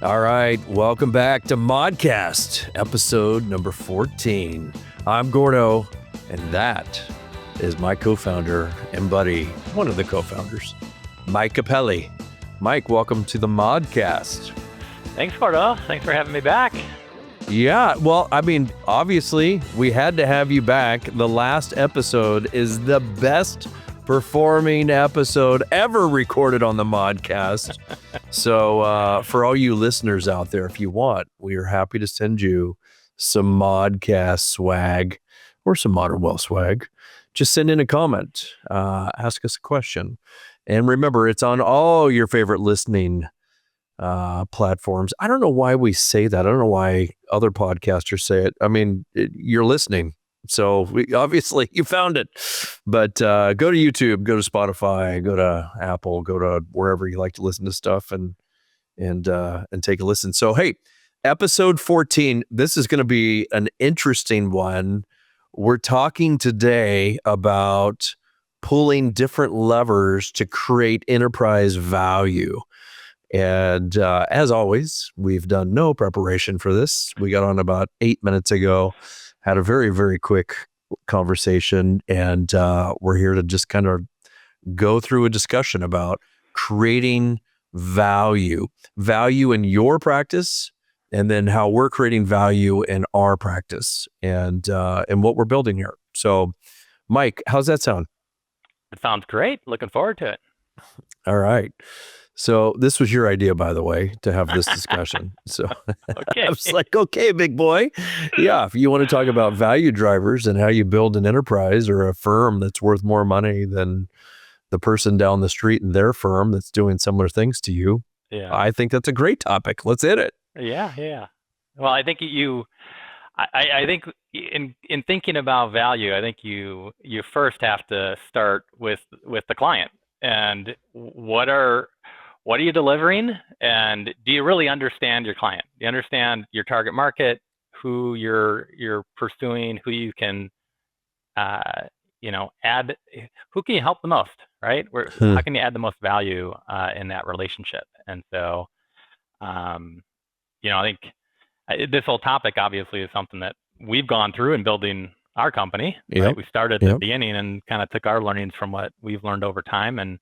All right, welcome back to Modcast, episode number 14. I'm Gordo, and that is my co-founder and buddy, one of the co-founders, Mike Capelle. Mike, welcome to the Modcast. Thanks, Gordo. Thanks for having me back. Yeah, well, I mean, obviously, we had to have you back. The last episode is the best performing episode ever recorded on the Modcast. So for all you listeners out there, if you want, we are happy to send you some Modcast swag or some Modern Wealth swag. Just send in a comment, ask us a question. And remember, it's on all your favorite listening platforms. I don't know why we say that. I don't know why other podcasters say it. I mean, you're listening. So obviously you found it, but go to YouTube, go to Spotify, go to Apple, go to wherever you like to listen to stuff and take a listen. So, hey, episode 14, this is going to be an interesting one. We're talking today about pulling different levers to create enterprise value. And as always, we've done no preparation for this. We got on about 8 minutes ago. Had a very, very quick conversation, and we're here to just kind of go through a discussion about creating value in your practice, and then how we're creating value in our practice and what we're building here. So, Mike, how's that sound? It sounds great. Looking forward to it. All right. So this was your idea, by the way, to have this discussion. So Okay. I was like, okay, big boy. Yeah. If you want to talk about value drivers and how you build an enterprise or a firm that's worth more money than the person down the street in their firm that's doing similar things to you, I think that's a great topic. Let's hit it. Yeah. Well, I think I think in thinking about value, I think you first have to start with the client and what are you delivering, and do you really understand your client? Do you understand your target market, who you're pursuing, who you can add, who can you help the most, right? How can you add the most value in that relationship? And so I think this whole topic obviously is something that we've gone through in building our company. Yep. Right? We started at the beginning and kind of took our learnings from what we've learned over time, and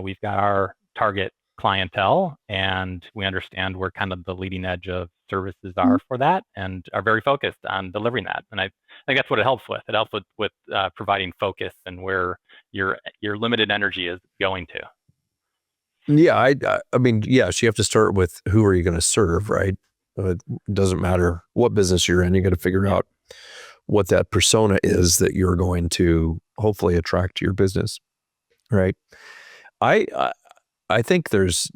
we've got our target clientele, and we understand where kind of the leading edge of services are for that, and are very focused on delivering that. And I think that's what it helps with. It helps with providing focus and where your limited energy is going to. Yeah, I mean, yes, you have to start with who are you going to serve, right? It doesn't matter what business you're in. You got to figure out what that persona is that you're going to hopefully attract to your business, right? I think there's,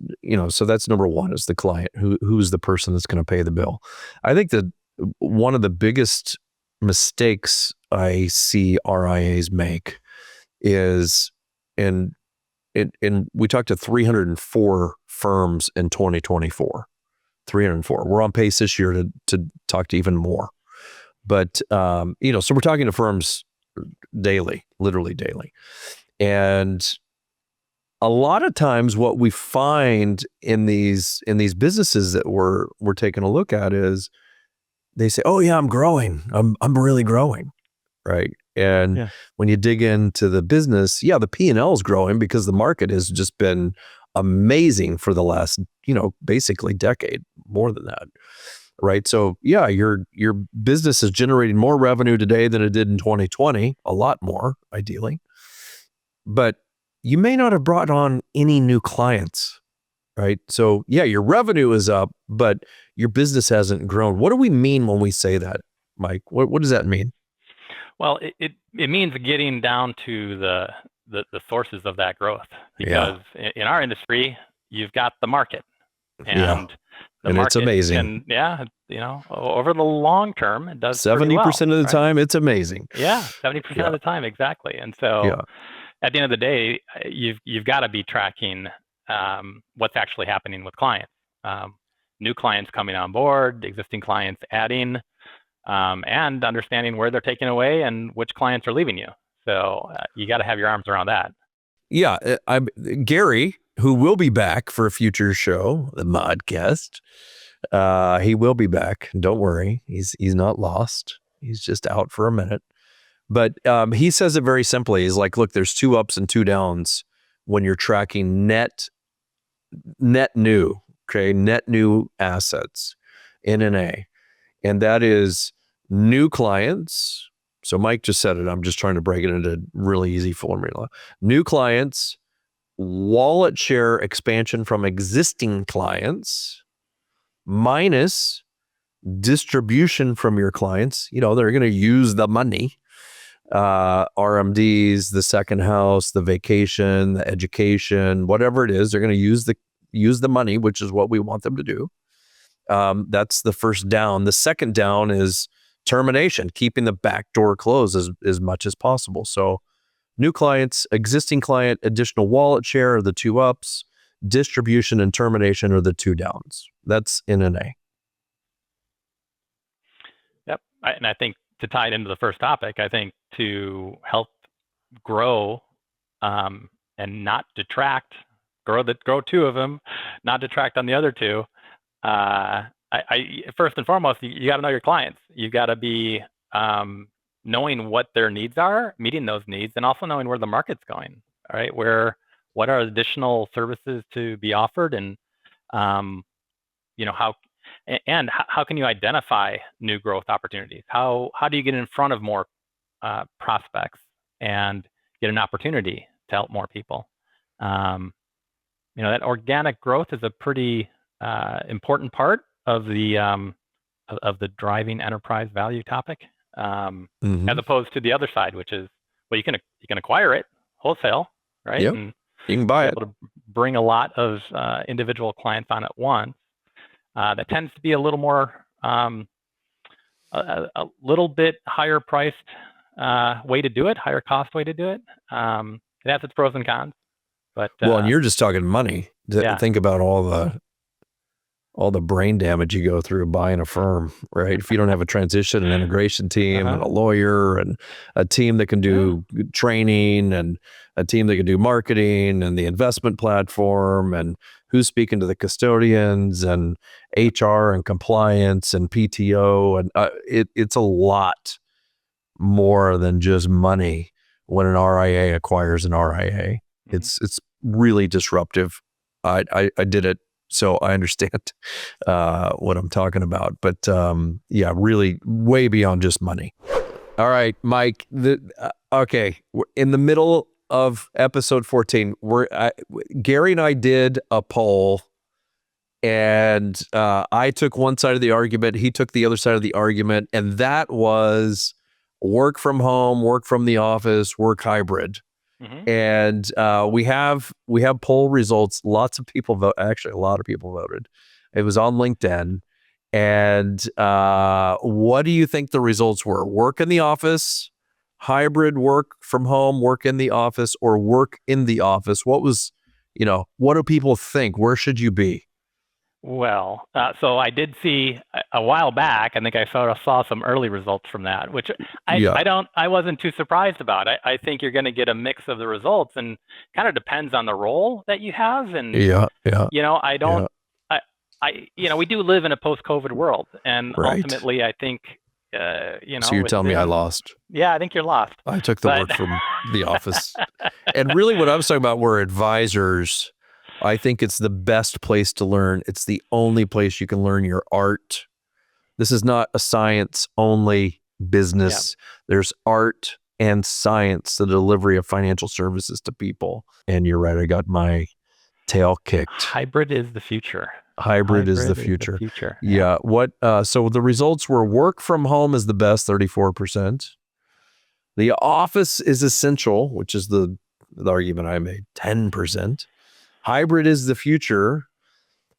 so that's number one, is the client. Who's the person that's going to pay the bill? I think that one of the biggest mistakes I see RIAs make is, and we talked to 304 firms in 2024. 304. We're on pace this year to talk to even more. But so we're talking to firms daily, literally daily, and a lot of times what we find in these businesses that we're taking a look at is they say, oh yeah, I'm growing. I'm really growing. Right. And when you dig into the business, the P&L is growing because the market has just been amazing for the last, basically decade, more than that. Right. So your business is generating more revenue today than it did in 2020, a lot more, ideally. But you may not have brought on any new clients, right? So your revenue is up, but your business hasn't grown. What do we mean when we say that, Mike? What does that mean? Well, it means getting down to the sources of that growth, because in our industry, you've got the market, and the market, it's amazing. And over the long term, it does 70% of the time, it's amazing. 70% of the time, exactly. And so at the end of the day, you've got to be tracking what's actually happening with clients, new clients coming on board, existing clients adding, and understanding where they're taking away and which clients are leaving you. So you got to have your arms around that. Yeah, Gary, who will be back for a future show, the Modcast. He will be back. Don't worry. He's not lost. He's just out for a minute. But he says it very simply. He's like, look, there's 2 ups and 2 downs when you're tracking net new, okay, net new assets, NNA. And that is new clients. So Mike just said it. I'm just trying to break it into really easy formula. New clients, wallet share expansion from existing clients, minus distribution from your clients. You know, they're going to use the money. RMDs, the second house, the vacation, the education, whatever it is, they're going to use the money, which is what we want them to do. That's the first down. The second down is termination, keeping the back door closed as much as possible. So new clients, existing client, additional wallet share are the 2 ups, distribution and termination are the 2 downs. That's NNA. Yep. And I think to tie it into the first topic, I think to help grow and not detract, grow 2 of them, not detract on the other 2. I first and foremost, you got to know your clients. You got to be knowing what their needs are, meeting those needs, and also knowing where the market's going. All right, what are additional services to be offered, and how can you identify new growth opportunities? How do you get in front of more prospects and get an opportunity to help more people? That organic growth is a pretty important part of the driving enterprise value topic, as opposed to the other side, which is, well, you can acquire it wholesale, right? Yep. And you can buy it. Able to bring a lot of individual clients on at once. That tends to be a little more, a little bit higher priced way to do it, higher cost way to do it. It has its pros and cons, but and you're just talking money. Yeah. Think about all the brain damage you go through buying a firm, right? If you don't have a transition and integration team and a lawyer and a team that can do training and a team that can do marketing and the investment platform and who's speaking to the custodians and HR and compliance and PTO. And it's a lot more than just money when an RIA acquires an RIA. It's really disruptive. I did it, so I understand what I'm talking about. But really way beyond just money. All right, Mike. Okay, we're in the middle of episode 14. Gary and I did a poll, and I took one side of the argument. He took the other side of the argument, and that was work from home, work from the office, work hybrid. And we have poll results. Lots of people vote. Actually, a lot of people voted. It was on LinkedIn. And what do you think the results were? Work in the office, hybrid work from home, work in the office, or work in the office? What was, what do people think? Where should you be? Well, so I did see a while back. I think I saw some early results from that, which I wasn't too surprised about. I think you're going to get a mix of the results, and kind of depends on the role that you have. And we do live in a post-COVID world, and ultimately, I think So you're telling me I lost? Yeah, I think you're lost. I took the work from the office, and really, what I was talking about were advisors. I think it's the best place to learn. It's the only place you can learn your art. This is not a science-only business. Yeah. There's art and science, the delivery of financial services to people. And you're right, I got my tail kicked. Hybrid is the future. Hybrid is the future. Yeah. So the results were work from home is the best, 34%. The office is essential, which is the argument I made, 10%. Hybrid is the future,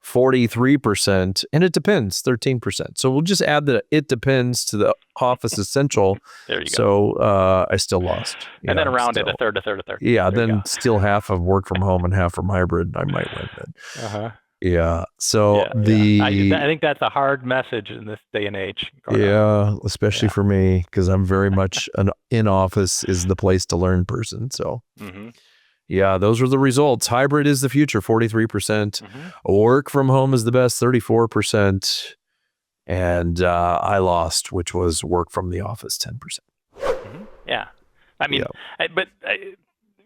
43%, and it depends, 13%. So we'll just add the it depends to the office essential. There you go. So I still lost. And then around it, a third. Yeah, then still half of work from home and half from hybrid. I might win then. Yeah. So I think that's a hard message in this day and age. Yeah, especially for me, because I'm very much an in-office is the place to learn person. So. Yeah, those are the results. Hybrid is the future, 43%. Work from home is the best, 34%. And I lost, which was work from the office, 10%. Yeah. I mean, but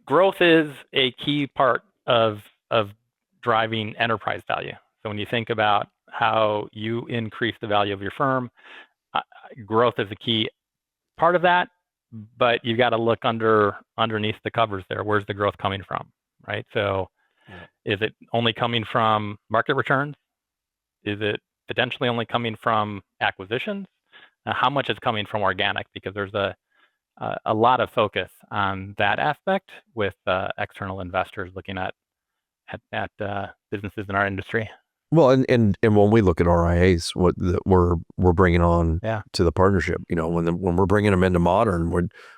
growth is a key part of driving enterprise value. So when you think about how you increase the value of your firm, growth is a key part of that, but you've got to look underneath the covers there. Where's the growth coming from, right? So is it only coming from market returns? Is it potentially only coming from acquisitions? How much is coming from organic? Because there's a lot of focus on that aspect with external investors looking at businesses in our industry. Well, and when we look at RIAs, what we're bringing on to the partnership, when we're bringing them into Modern,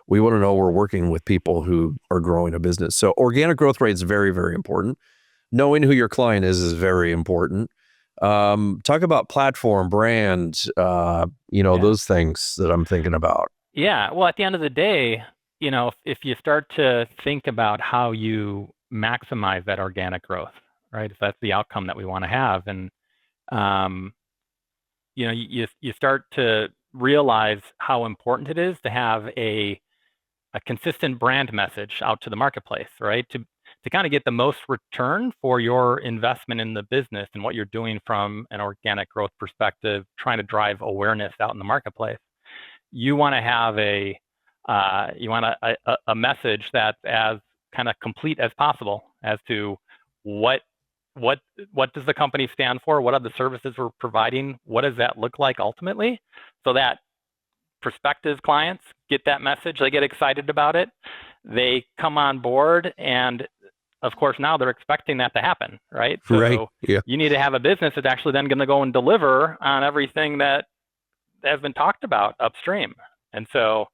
we want to know we're working with people who are growing a business. So organic growth rate is very, very important. Knowing who your client is very important. Talk about platform, brand, those things that I'm thinking about. Yeah. Well, at the end of the day, if you start to think about how you maximize that organic growth, right? If that's the outcome that we want to have, and you start to realize how important it is to have a consistent brand message out to the marketplace, right? To kind of get the most return for your investment in the business and what you're doing from an organic growth perspective, trying to drive awareness out in the marketplace. You want to have a message that's as kind of complete as possible as to what does the company stand for? What are the services we're providing? What does that look like ultimately? So that prospective clients get that message, they get excited about it, they come on board, and of course now they're expecting that to happen, right? So you need to have a business that's actually then going to go and deliver on everything that has been talked about upstream. And so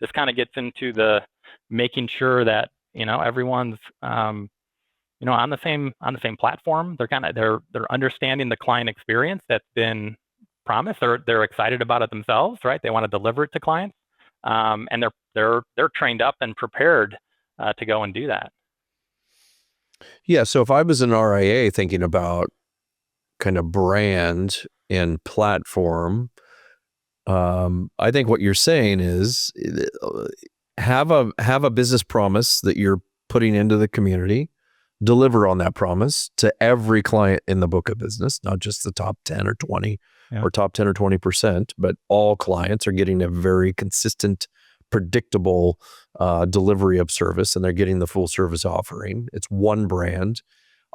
this kind of gets into the making sure that everyone's on the same platform. They're understanding the client experience that's been promised. They're excited about it themselves, right? They want to deliver it to clients, and they're trained up and prepared to go and do that. Yeah. So if I was an RIA thinking about kind of brand and platform, I think what you're saying is have a business promise that you're putting into the community, deliver on that promise to every client in the book of business, not just the top 10 or 20 or top 10 or 20%, but all clients are getting a very consistent, predictable delivery of service, and they're getting the full service offering. It's one brand.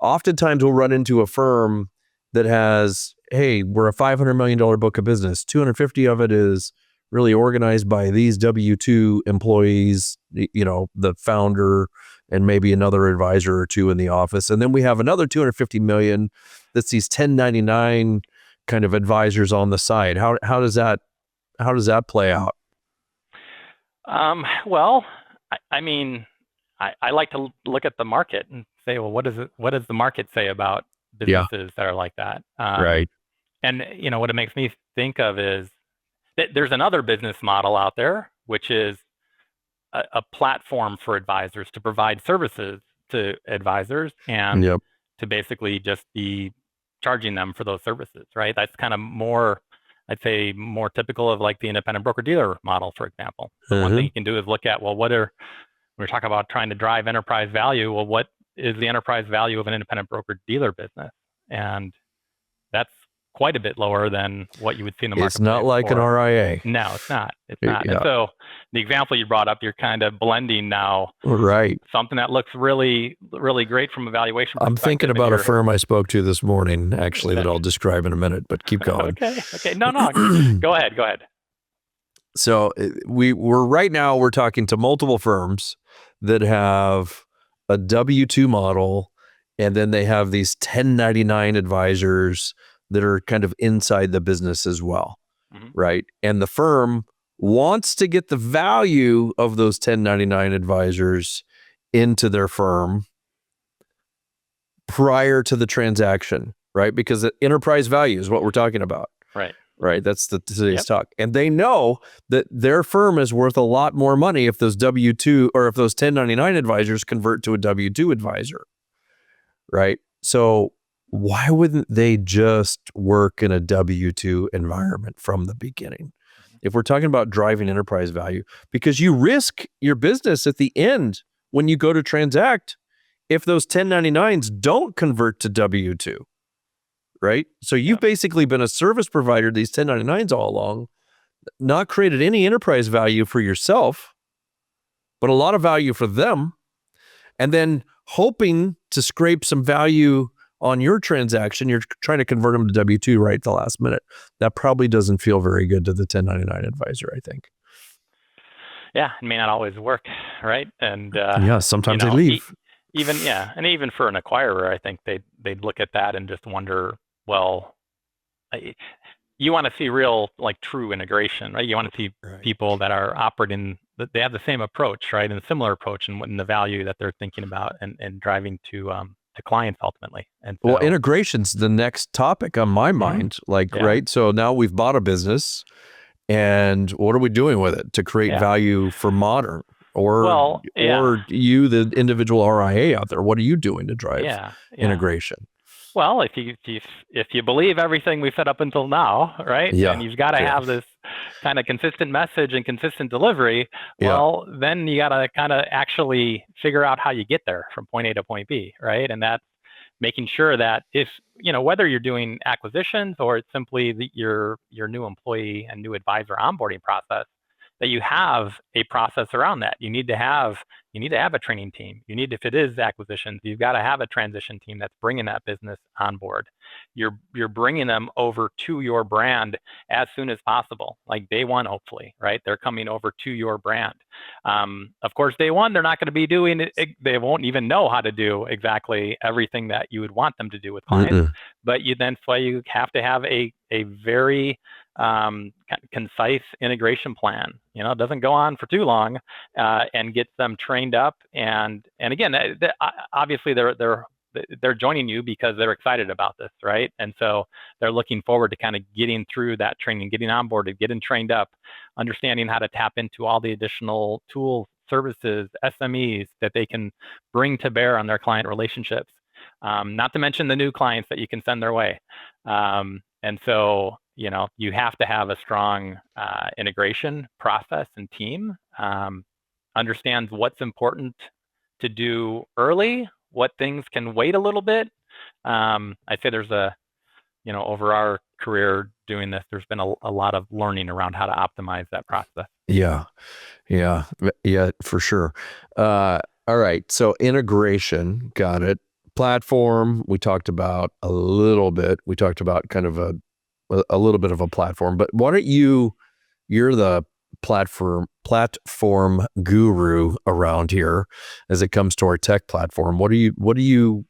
Oftentimes we'll run into a firm that has, hey, we're a $500 million book of business. 250 of it is really organized by these W-2 employees, the founder and maybe another advisor or two in the office. And then we have another 250 million that's these 1099 kind of advisors on the side. How does that play out? Well, I mean, I like to look at the market and say, well, what does the market say about businesses that are like that? Right. And what it makes me think of is that there's another business model out there, which is a platform for advisors to provide services to advisors and to basically just be charging them for those services, right? That's kind of more, I'd say, more typical of like the independent broker-dealer model, for example. So one thing you can do is look at, well, when we're talking about trying to drive enterprise value, well, what is the enterprise value of an independent broker-dealer business? And that's quite a bit lower than what you would see in the market. It's not like an RIA. No, it's not. It's not. And so the example you brought up, you're kind of blending now. Right. Something that looks really, really great from a valuation perspective. I'm thinking about a firm I spoke to this morning, actually, that I'll describe in a minute, but keep going. Okay. No. Go ahead. So we're talking to multiple firms that have a W-2 model, and then they have these 1099 advisors that are kind of inside the business as well, right? And the firm wants to get the value of those 1099 advisors into their firm prior to the transaction, right? Because the enterprise value is what we're talking about. Right. right? That's today's Yep. talk. And they know that their firm is worth a lot more money if those W-2 or if those 1099 advisors convert to a W-2 advisor, right? So why wouldn't they just work in a W-2 environment from the beginning? If we're talking about driving enterprise value, because you risk your business at the end when you go to transact if those 1099s don't convert to W-2, right? So you've Yep. basically been a service provider to these 1099s all along, not created any enterprise value for yourself, but a lot of value for them, and then hoping to scrape some value on your transaction. You're trying to convert them to W-2 right at the last minute. That probably doesn't feel very good to the 1099 advisor, I think. Yeah, it may not always work, right? And Yeah, sometimes they leave. even for an acquirer, I think they'd look at that and just wonder, well, you want to see real, like, true integration, right? You want to see people that are operating, that they have the same approach, right, and a similar approach, and the value that they're thinking about and driving to clients ultimately. And so, well, integration's the next topic on my mind. Like, Yeah. right? So now we've bought a business, and what are we doing with it to create Yeah. value for Modern? Or Well, yeah. or you, the individual RIA out there, what are you doing to drive Yeah. integration? Well, if you believe everything we've said up until now, right? Yeah. And you've got to have this kind of consistent message and consistent delivery. Well, then you got to kind of actually figure out how you get there from point A to point B, right? And that's making sure that if, whether you're doing acquisitions or it's simply your new employee and new advisor onboarding process, that you have a process around that. You need to have a training team. If it is acquisitions, you've got to have a transition team that's bringing that business on board. You're bringing them over to your brand as soon as possible, like day one, hopefully, right? They're coming over to your brand. Of course, day one, they're not going to be doing it. They won't even know how to do exactly everything that you would want them to do with clients. But that's why you have to have a very concise integration plan. It doesn't go on for too long, and gets them trained up. And again, obviously they're joining you because they're excited about this, right? And so they're looking forward to kind of getting through that training, getting onboarded, getting trained up, understanding how to tap into all the additional tools, services, SMEs that they can bring to bear on their client relationships. Not to mention the new clients that you can send their way. And so, you have to have a strong integration process and team, understands what's important to do early, what things can wait a little bit. I'd say there's over our career doing this, there's been a lot of learning around how to optimize that process. Yeah, for sure. All right. So integration, got it. Platform, we talked about a little bit. We talked about kind of a little bit of a platform, but why don't you're the platform guru around here as it comes to our tech platform. What are you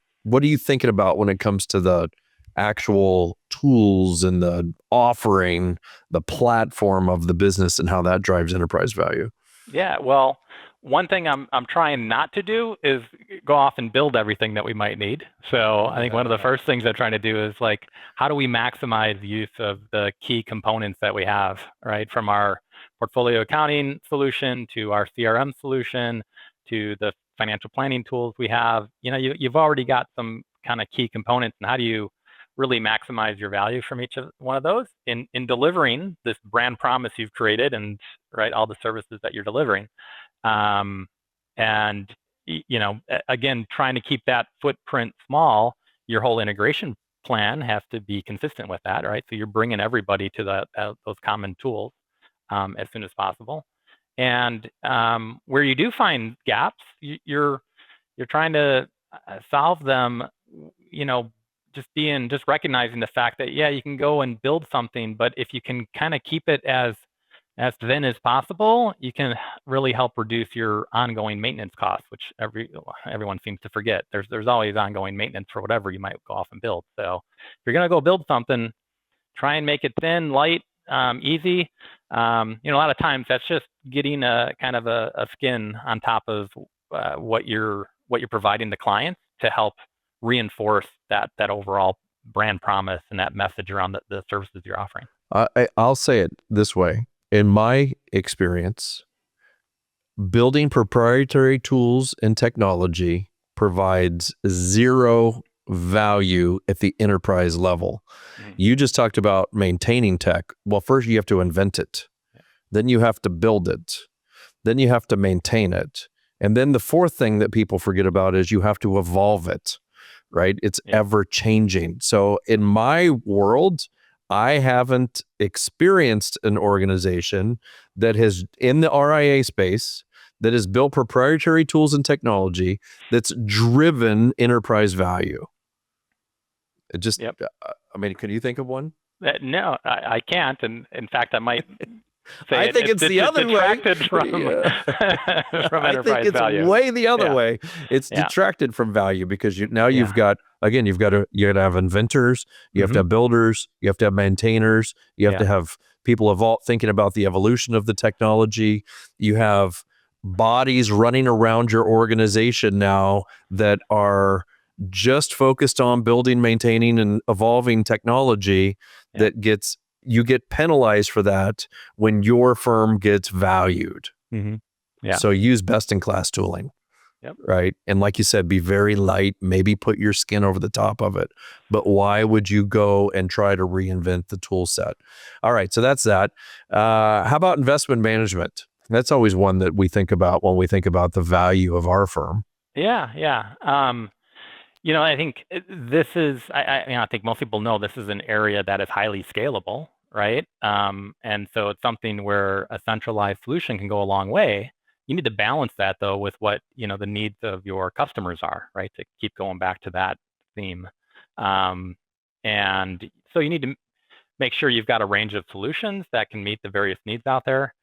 thinking about when it comes to the actual tools and the offering, the platform of the business, and how that drives enterprise value? Yeah, well, one thing I'm trying not to do is go off and build everything that we might need. So I think one of the first things I'm trying to do is, like, how do we maximize the use of the key components that we have, right? From our portfolio accounting solution to our CRM solution to the financial planning tools we have. You've already got some kind of key components, and how do you really maximize your value from each of one of those in delivering this brand promise you've created, and right, all the services that you're delivering. And again, trying to keep that footprint small, your whole integration plan has to be consistent with that, right? So you're bringing everybody to those common tools as soon as possible. And where you do find gaps, you're trying to solve them. Just recognizing the fact that, yeah, you can go and build something, but if you can kind of keep it as thin as possible, you can really help reduce your ongoing maintenance costs, which everyone seems to forget. There's always ongoing maintenance for whatever you might go off and build. So if you're going to go build something, try and make it thin, light, easy. A lot of times that's just getting a kind of a skin on top of what you're providing the clients to help reinforce that overall brand promise and that message around the services you're offering. I'll say it this way. In my experience, building proprietary tools and technology provides zero value at the enterprise level. Mhm. You just talked about maintaining tech. Well, first you have to invent it. Then you have to build it. Then you have to maintain it. And then the fourth thing that people forget about is you have to evolve it, right? It's ever changing. So in my world, I haven't experienced an organization that has, in the RIA space, that has built proprietary tools and technology that's driven enterprise value. It just, I mean, can you think of one? No, I can't. And in fact, I might say I think it's the other way. From, from I enterprise think it's value. way the other way. It's detracted from value because you've got, again, you got to have inventors, you have to have builders, you have to have maintainers, you have to have people thinking about the evolution of the technology. You have bodies running around your organization now that are just focused on building, maintaining, and evolving technology that you get penalized for that when your firm gets valued. So use best-in-class tooling, right? And like you said, be very light, maybe put your skin over the top of it. But why would you go and try to reinvent the tool set? All right, so that's that. How about investment management? That's always one that we think about when we think about the value of our firm. I think this is, I think most people know this is an area that is highly scalable, right? And so it's something where a centralized solution can go a long way. You need to balance that though with what, the needs of your customers are, right? To keep going back to that theme. And so you need to make sure you've got a range of solutions that can meet the various needs out there.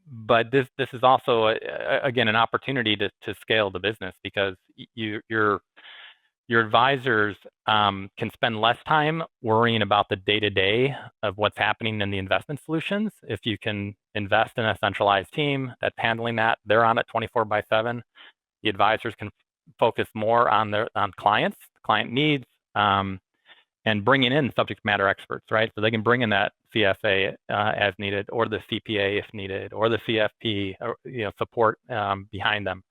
But this is also again an opportunity to scale the business because your advisors can spend less time worrying about the day-to-day of what's happening in the investment solutions. If you can invest in a centralized team that's handling that, they're on it 24/7. The advisors can focus more on client needs, and bringing in subject matter experts, right? So they can bring in that CFA as needed, or the CPA if needed, or the CFP, or, support behind them.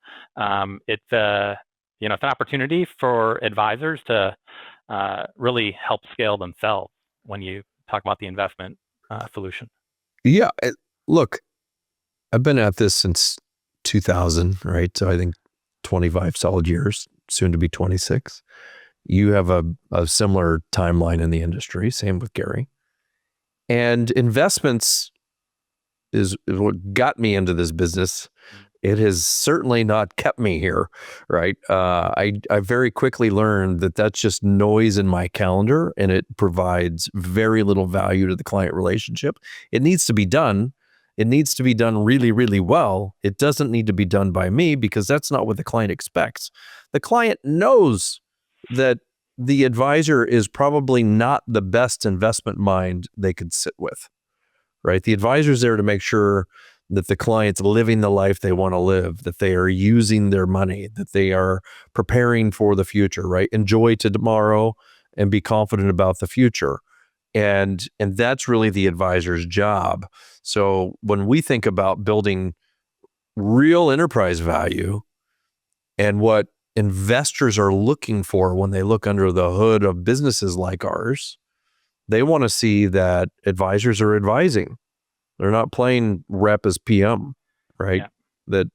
It's an opportunity for advisors to really help scale themselves when you talk about the investment solution. Yeah, look, I've been at this since 2000, right? So I think 25 solid years, soon to be 26. You have a similar timeline in the industry, same with Gary. And investments is what got me into this business. It has certainly not kept me here, right? I very quickly learned that that's just noise in my calendar and it provides very little value to the client relationship. It needs to be done. It needs to be done really, really well. It doesn't need to be done by me because that's not what the client expects. The client knows that the advisor is probably not the best investment mind they could sit with, right? The advisor is there to make sure that the client's living the life they want to live, that they are using their money, that they are preparing for the future, right? Enjoy to tomorrow and be confident about the future. And that's really the advisor's job. So when we think about building real enterprise value and what investors are looking for when they look under the hood of businesses like ours, they want to see that advisors are advising. They're not playing rep as PM, right? That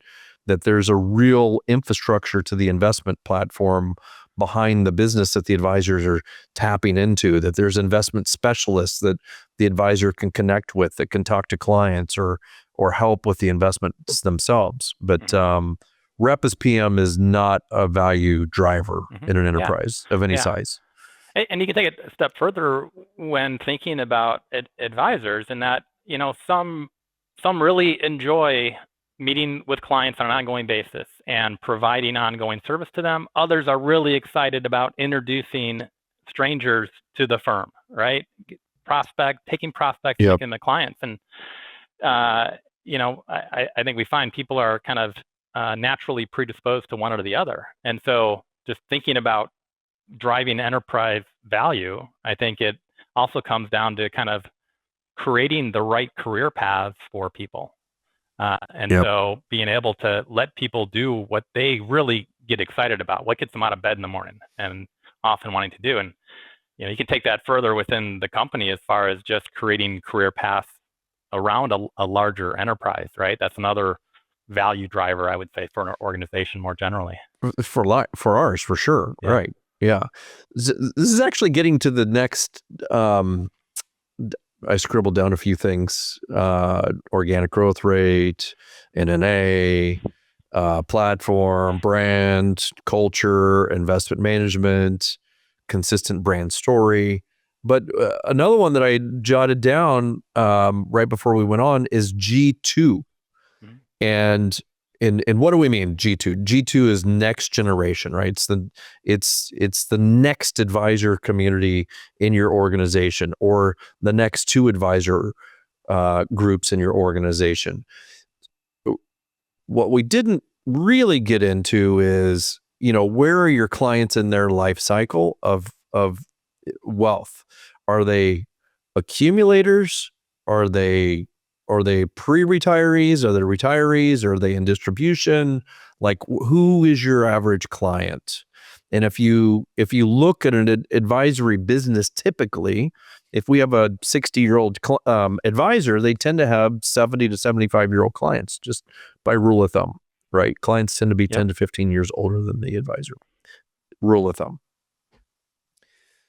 there's a real infrastructure to the investment platform behind the business that the advisors are tapping into, that there's investment specialists that the advisor can connect with, that can talk to clients or help with the investments themselves. But rep as PM is not a value driver in an enterprise of any size. And you can take it a step further when thinking about advisors, in that, some really enjoy meeting with clients on an ongoing basis and providing ongoing service to them. Others are really excited about introducing strangers to the firm, right? Taking prospects, making the clients. And, I think we find people are kind of naturally predisposed to one or the other. And so just thinking about driving enterprise value, I think it also comes down to kind of creating the right career paths for people. And Yep. so being able to let people do what they really get excited about, what gets them out of bed in the morning and often wanting to do. And, you can take that further within the company as far as just creating career paths around a larger enterprise, right? That's another value driver, I would say, for an organization more generally. For ours, for sure. Yeah. Right. Yeah. This is actually getting to the next, I scribbled down a few things, organic growth rate, NNA, platform, brand, culture, investment management, consistent brand story. But another one that I jotted down right before we went on is G2. Mm-hmm. And what do we mean G2? G2 is next generation, right? It's the next advisor community in your organization, or the next two advisor groups in your organization. What we didn't really get into is, where are your clients in their life cycle of wealth? Are they accumulators? Are they pre-retirees? Are they retirees? Are they in distribution? Like, who is your average client? And if you look at an advisory business, typically, if we have a 60-year-old advisor, they tend to have 70 to 75-year-old clients, just by rule of thumb, right? Clients tend to be 10 to 15 years older than the advisor, rule of thumb.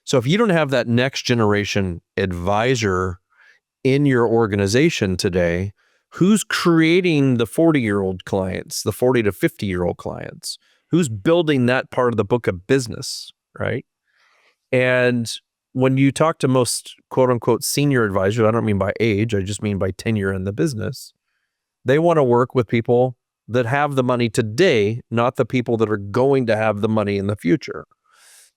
So if you don't have that next generation advisor in your organization today, who's creating the 40-year-old clients, the 40 to 50-year-old clients? Who's building that part of the book of business, right? And when you talk to most quote unquote senior advisors, I don't mean by age, I just mean by tenure in the business. They want to work with people that have the money today, not the people that are going to have the money in the future.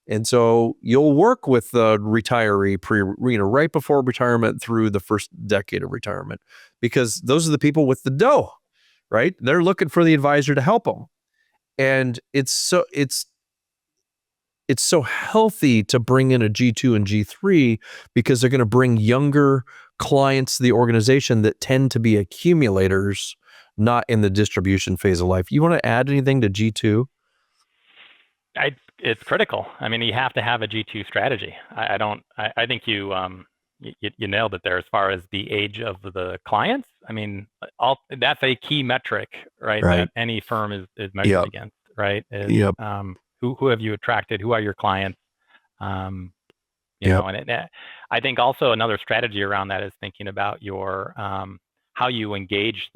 And so you'll work with the retiree right before retirement through the first decade of retirement, because those are the people with the dough, right? They're looking for the advisor to help them. And it's so healthy to bring in a G2 and G3, because they're going to bring younger clients to the organization that tend to be accumulators, not in the distribution phase of life. You want to add anything to G2? It's critical. I mean, you have to have a G2 strategy. I think you nailed it there as far as the age of the clients. I mean, that's a key metric, right? That any firm is measured against, right? Who have you attracted? Who are your clients? And I think also another strategy around that is thinking about your how you engage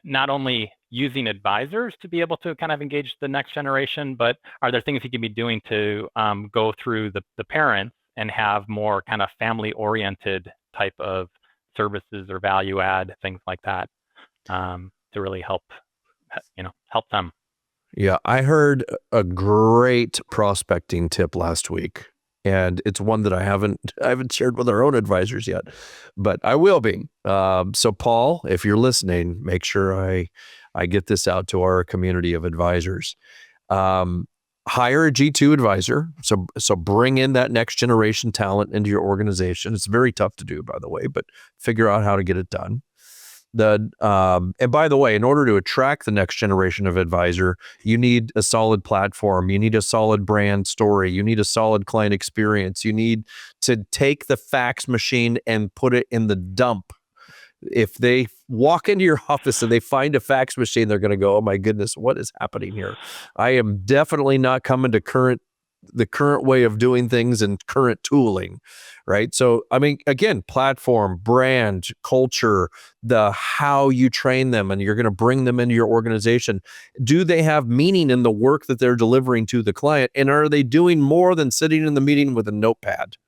not only using advisors to be able to kind of engage the next generation, but are there things you can be doing to go through the parents and have more kind of family-oriented type of services or value add, things like that, to really help them. Yeah, I heard a great prospecting tip last week, and it's one that I haven't shared with our own advisors yet, but I will be. So Paul, if you're listening, make sure I get this out to our community of advisors. Hire a G2 advisor. So bring in that next generation talent into your organization. It's very tough to do, by the way, but figure out how to get it done. And by the way, in order to attract the next generation of advisor, you need a solid platform. You need a solid brand story. You need a solid client experience. You need to take the fax machine and put it in the dump. If they walk into your office and they find a fax machine, they're going to go, "Oh my goodness, what is happening here? I am definitely not coming to the current way of doing things and current tooling," right? So, I mean, again, platform, brand, culture, how you train them, and you're going to bring them into your organization. Do they have meaning in the work that they're delivering to the client? And are they doing more than sitting in the meeting with a notepad,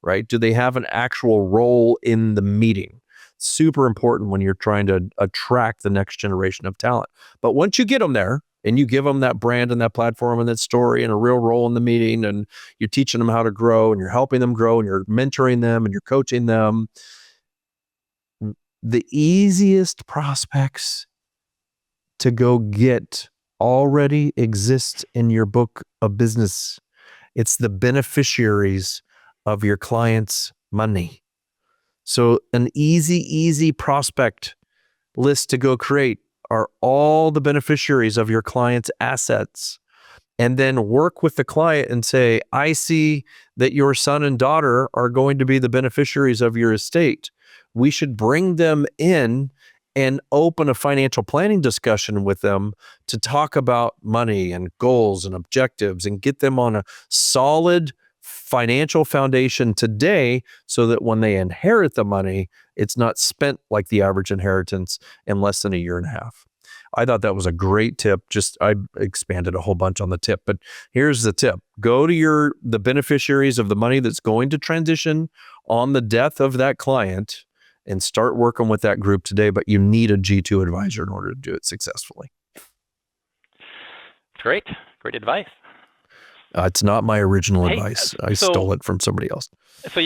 right? Do they have an actual role in the meeting? Super important when you're trying to attract the next generation of talent. But once you get them there, and you give them that brand and that platform and that story and a real role in the meeting, and you're teaching them how to grow, and you're helping them grow, and you're mentoring them, and you're coaching them, the easiest prospects to go get already exist in your book of business. It's the beneficiaries of your clients' money. So an easy prospect list to go create are all the beneficiaries of your client's assets. And then work with the client and say, I see that your son and daughter are going to be the beneficiaries of your estate. We should bring them in and open a financial planning discussion with them to talk about money and goals and objectives and get them on a solid financial foundation today so that when they inherit the money, it's not spent like the average inheritance in less than a year and a half. I thought that was a great tip. I expanded a whole bunch on the tip, but here's the tip. Go to the beneficiaries of the money that's going to transition on the death of that client and start working with that group today, but you need a G2 advisor in order to do it successfully. Great advice. It's not my original advice. I stole it from somebody else. So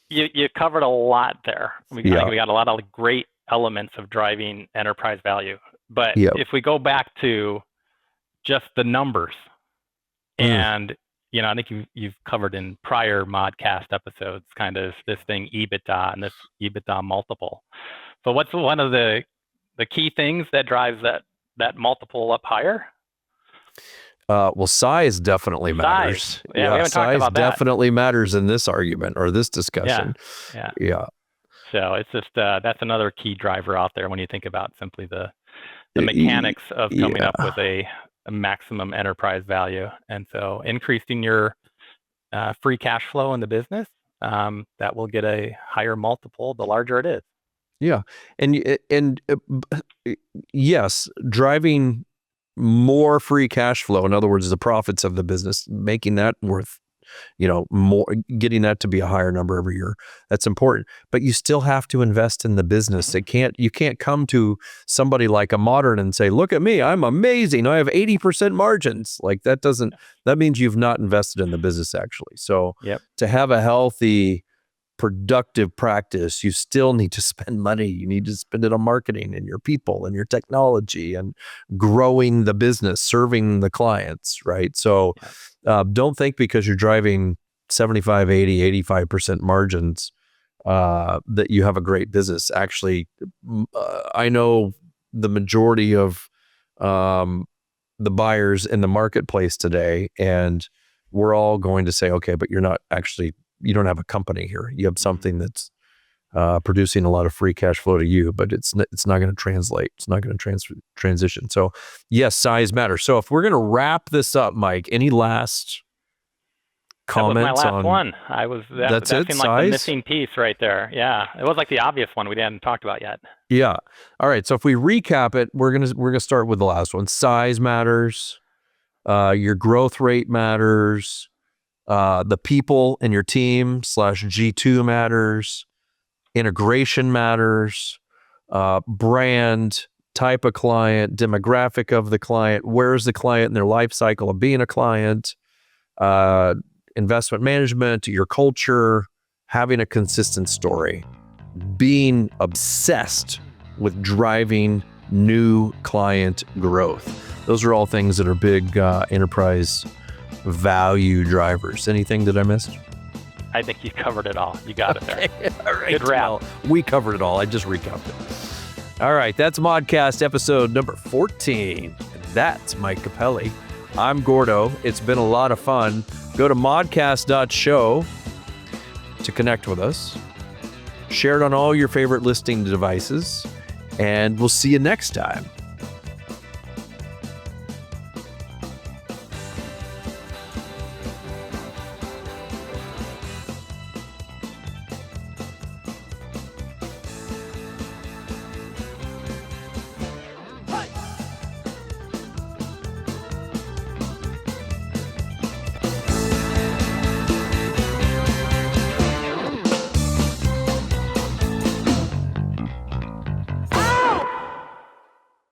you covered a lot there. I think we got a lot of great elements of driving enterprise value. But if we go back to just the numbers, and I think you've covered in prior Modcast episodes kind of this thing EBITDA and this EBITDA multiple. So what's one of the key things that drives that multiple up higher? Well, size definitely matters. Yeah, we haven't talked about that. Size definitely matters in this argument or this discussion. Yeah. So it's just that's another key driver out there when you think about simply the mechanics of coming up with a maximum enterprise value. And so increasing your free cash flow in the business, that will get a higher multiple the larger it is. Yeah. And yes, driving more free cash flow, in other words, the profits of the business, making that worth more, getting that to be a higher number every year. That's important, but you still have to invest in the business. You can't come to somebody like a Modern and say, look at me, I'm amazing. I have 80% margins. Like that means you've not invested in the business actually. So to have a healthy, productive practice, you still need to spend money. You need to spend it on marketing and your people and your technology and growing the business, serving the clients, right? So don't think because you're driving 75, 80, 85% margins that you have a great business. Actually, I know the majority of the buyers in the marketplace today, and we're all going to say, okay, but you don't have a company here. You have something that's producing a lot of free cash flow to you, but it's not going to translate. It's not going to transition. So yes, size matters. So if we're going to wrap this up, Mike, any last comments that was my last on? one. That seemed like the missing piece right there. Yeah, it was like the obvious one we hadn't talked about yet. Yeah. All right. So if we recap it, we're gonna start with the last one. Size matters. Your growth rate matters. The people in your team /G2 matters. Integration matters. Brand, type of client, demographic of the client, where's the client in their life cycle of being a client, investment management, your culture, having a consistent story, being obsessed with driving new client growth. Those are all things that are big enterprise value drivers. Anything that I missed? I think you covered it all. You got it there. All right. Good wrap. Well, we covered it all. I just recapped it. All right. That's Modcast episode number 14. That's Mike Capelle. I'm Gordo. It's been a lot of fun. Go to Modcast.show to connect with us. Share it on all your favorite listening devices. And we'll see you next time.